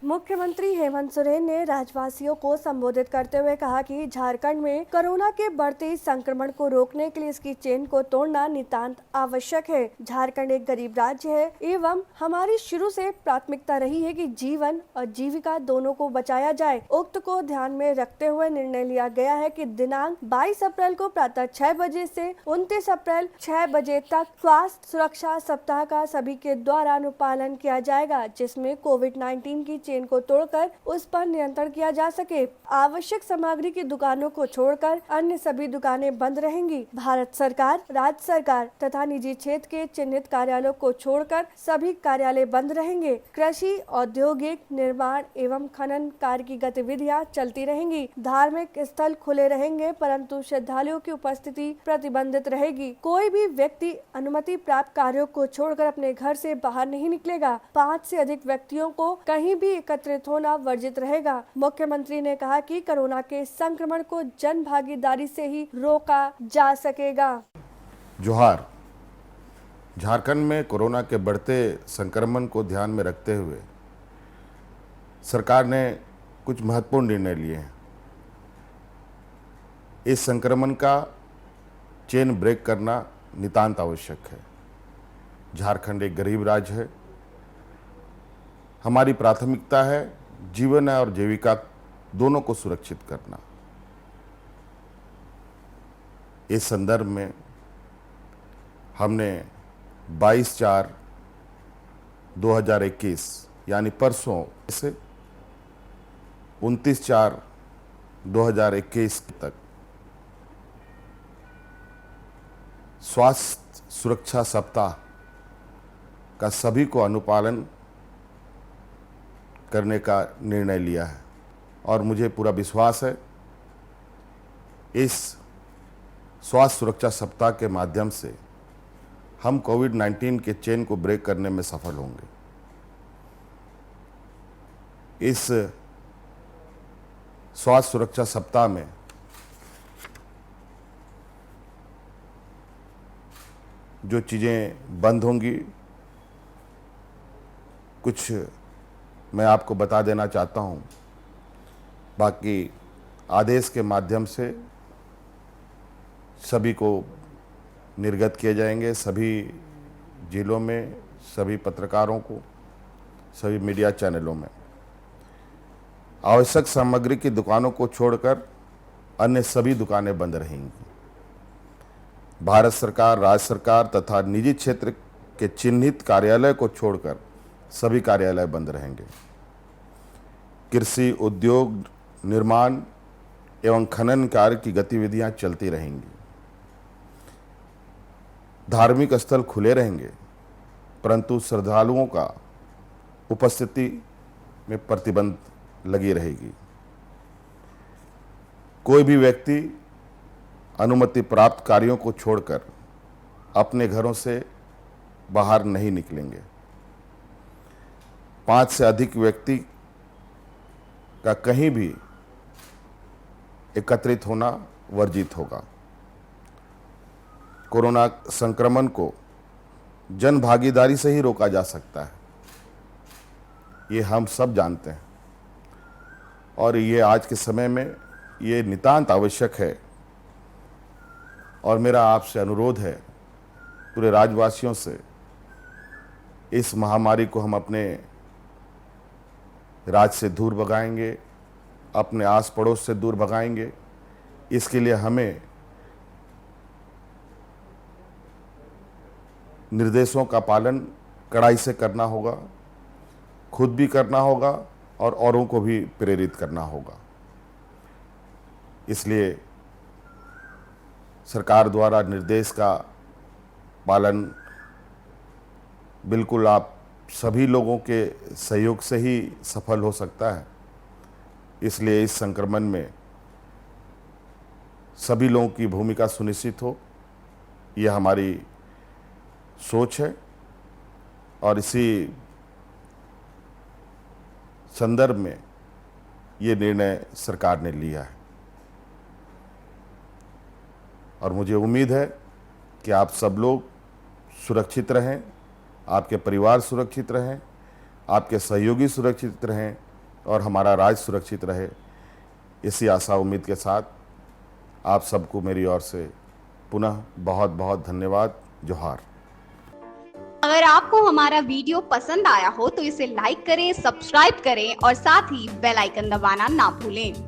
मुख्यमंत्री हेमंत सोरेन ने राज्यवासियों को संबोधित करते हुए कहा कि झारखंड में कोरोना के बढ़ते संक्रमण को रोकने के लिए इसकी चेन को तोड़ना नितांत आवश्यक है। झारखंड एक गरीब राज्य है एवं हमारी शुरू से प्राथमिकता रही है कि जीवन और जीविका दोनों को बचाया जाए। उक्त को ध्यान में रखते हुए निर्णय लिया गया है कि दिनांक 22 अप्रैल को प्रातः 6 बजे से 29 अप्रैल 6 बजे तक स्वास्थ्य सुरक्षा सप्ताह का सभी के द्वारा अनुपालन किया जाएगा, जिसमें कोविड-19 की चेन को तोड़कर उस पर नियंत्रण किया जा सके। आवश्यक सामग्री की दुकानों को छोड़कर अन्य सभी दुकानें बंद रहेंगी। भारत सरकार, राज्य सरकार तथा निजी क्षेत्र के चिन्हित कार्यालयों को छोड़कर सभी कार्यालय बंद रहेंगे। कृषि, औद्योगिक, निर्माण एवं खनन कार्य की गतिविधियां चलती रहेंगी। धार्मिक स्थल खुले रहेंगे परंतु श्रद्धालुओं की उपस्थिति प्रतिबंधित रहेगी। कोई भी व्यक्ति अनुमति प्राप्त कार्यों को छोड़कर अपने घर से बाहर नहीं निकलेगा। 5 से अधिक व्यक्तियों को कहीं भी एकत्रित होना वर्जित रहेगा। मुख्यमंत्री ने कहा कि कोरोना के संक्रमण को जन भागीदारी से ही रोका जा सकेगा। जोहार। झारखंड में कोरोना के बढ़ते संक्रमण को ध्यान में रखते हुए सरकार ने कुछ महत्वपूर्ण निर्णय लिए हैं। इस संक्रमण का चेन ब्रेक करना नितांत आवश्यक है। झारखंड एक गरीब राज्य है। हमारी प्राथमिकता है जीवन और जीविका दोनों को सुरक्षित करना। इस संदर्भ में हमने 22/4/2021 यानी परसों से 29/4/2021 तक स्वास्थ्य सुरक्षा सप्ताह का सभी को अनुपालन करने का निर्णय लिया है और मुझे पूरा विश्वास है इस स्वास्थ्य सुरक्षा सप्ताह के माध्यम से हम कोविड-19 के चेन को ब्रेक करने में सफल होंगे। इस स्वास्थ्य सुरक्षा सप्ताह में जो चीज़ें बंद होंगी कुछ मैं आपको बता देना चाहता हूं। बाकी आदेश के माध्यम से सभी को निर्गत किए जाएंगे। सभी जिलों में, सभी पत्रकारों को, सभी मीडिया चैनलों में। आवश्यक सामग्री की दुकानों को छोड़कर अन्य सभी दुकानें बंद रहेंगी। भारत सरकार, राज्य सरकार तथा निजी क्षेत्र के चिन्हित कार्यालय को छोड़कर सभी कार्यालय बंद रहेंगे। कृषि, उद्योग, निर्माण एवं खनन कार्य की गतिविधियां चलती रहेंगी। धार्मिक स्थल खुले रहेंगे परंतु श्रद्धालुओं का उपस्थिति में प्रतिबंध लगी रहेगी। कोई भी व्यक्ति अनुमति प्राप्त कार्यों को छोड़कर अपने घरों से बाहर नहीं निकलेंगे। 5 से अधिक व्यक्ति का कहीं भी एकत्रित होना वर्जित होगा। कोरोना संक्रमण को जन भागीदारी से ही रोका जा सकता है, ये हम सब जानते हैं और ये आज के समय में ये नितांत आवश्यक है। और मेरा आपसे अनुरोध है, पूरे राज्यवासियों से, इस महामारी को हम अपने राज्य से दूर भगाएंगे, अपने आस पड़ोस से दूर भगाएंगे। इसके लिए हमें निर्देशों का पालन कड़ाई से करना होगा, खुद भी करना होगा और औरों को भी प्रेरित करना होगा। इसलिए सरकार द्वारा निर्देश का पालन बिल्कुल आप सभी लोगों के सहयोग से ही सफल हो सकता है। इसलिए इस संक्रमण में सभी लोगों की भूमिका सुनिश्चित हो, यह हमारी सोच है और इसी संदर्भ में ये निर्णय सरकार ने लिया है। और मुझे उम्मीद है कि आप सब लोग सुरक्षित रहें, आपके परिवार सुरक्षित रहें, आपके सहयोगी सुरक्षित रहें और हमारा राज्य सुरक्षित रहे, इसी आशा उम्मीद के साथ आप सबको मेरी ओर से पुनः बहुत बहुत धन्यवाद। जोहार। अगर आपको हमारा वीडियो पसंद आया हो तो इसे लाइक करें, सब्सक्राइब करें और साथ ही बेल आइकन दबाना ना भूलें।